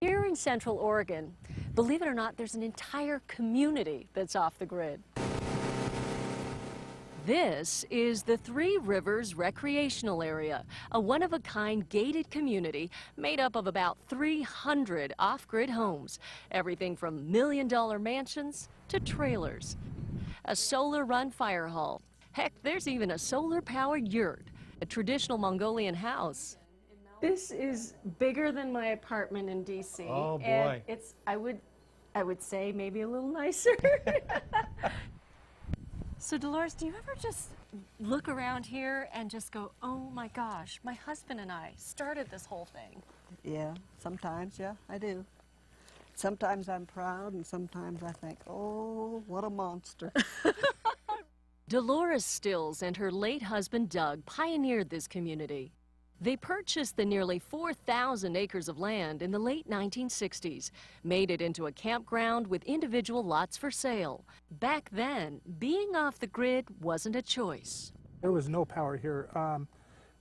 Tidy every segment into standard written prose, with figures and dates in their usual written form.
Here in Central Oregon, believe it or not, there's an entire community that's off the grid. This is the Three Rivers Recreational Area, a one-of-a-kind gated community made up of about 300 off-grid homes, everything from million-dollar mansions to trailers. A solar-run fire hall. Heck, there's even a solar-powered yurt, a traditional Mongolian house. This is bigger than my apartment in D.C. Oh, boy. And it's, I would say, maybe a little nicer. So, Dolores, do you ever just look around here and just go, oh my gosh, my husband and I started this whole thing? Yeah, sometimes, yeah, I do. Sometimes I'm proud, and sometimes I think, oh, what a monster. Dolores Stills and her late husband, Doug, pioneered this community. They purchased the nearly 4,000 acres of land in the late 1960s, made it into a campground with individual lots for sale. Back then, being off the grid wasn't a choice. There was no power here.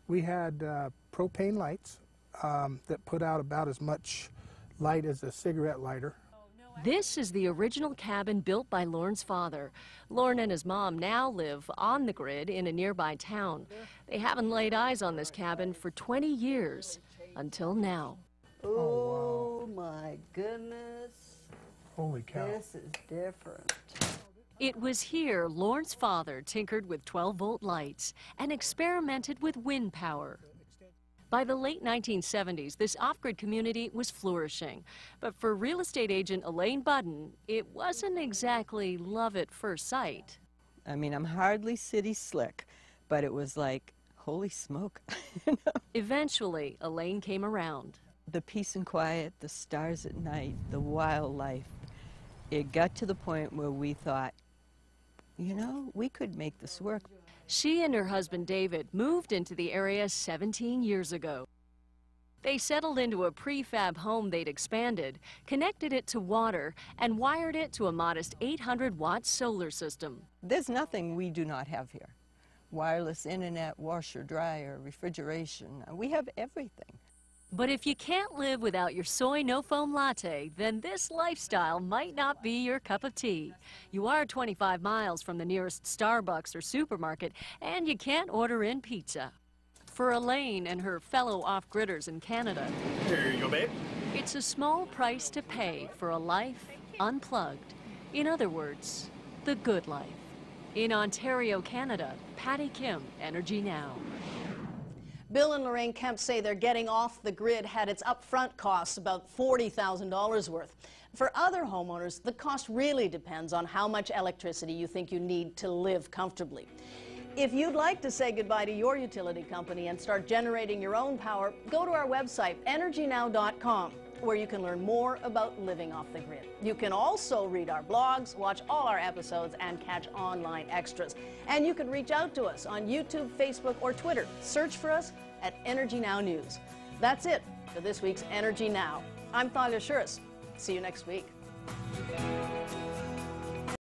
We had propane lights that put out about as much light as a cigarette lighter. This is the original cabin built by Lorne's father. Lorne and his mom now live on the grid in a nearby town. They haven't laid eyes on this cabin for 20 years, until now. Oh, my goodness. Holy cow. This is different. It was here Lorne's father tinkered with 12-volt lights and experimented with wind power. By the late 1970s, this off-grid community was flourishing. But for real estate agent Elaine Budden, it wasn't exactly love at first sight. I mean, I'm hardly city slick, but it was like, holy smoke. Eventually, Elaine came around. The peace and quiet, the stars at night, the wildlife. It got to the point where we thought, you know, we could make this work. She and her husband David moved into the area 17 years ago. They settled into a prefab home they'd expanded, connected it to water, and wired it to a modest 800-watt solar system. There's nothing we do not have here. Wireless internet, washer, dryer, refrigeration. We have everything. But if you can't live without your soy no-foam latte, then this lifestyle might not be your cup of tea. You are 25 miles from the nearest Starbucks or supermarket, and you can't order in pizza. For Elaine and her fellow off-gridders in Canada, here you go, babe. It's a small price to pay for a life unplugged. In other words, the good life. In Ontario, Canada, Patty Kim, Energy Now. Bill and Lorraine Kemp say they're getting off the grid had its upfront costs about $40,000 worth. For other homeowners, the cost really depends on how much electricity you think you need to live comfortably. If you'd like to say goodbye to your utility company and start generating your own power, go to our website, energynow.com, where you can learn more about living off the grid. You can also read our blogs, watch all our episodes, and catch online extras. And you can reach out to us on YouTube, Facebook, or Twitter. Search for us at Energy Now News. That's it for this week's Energy Now. I'm Thalia Shuras. See you next week.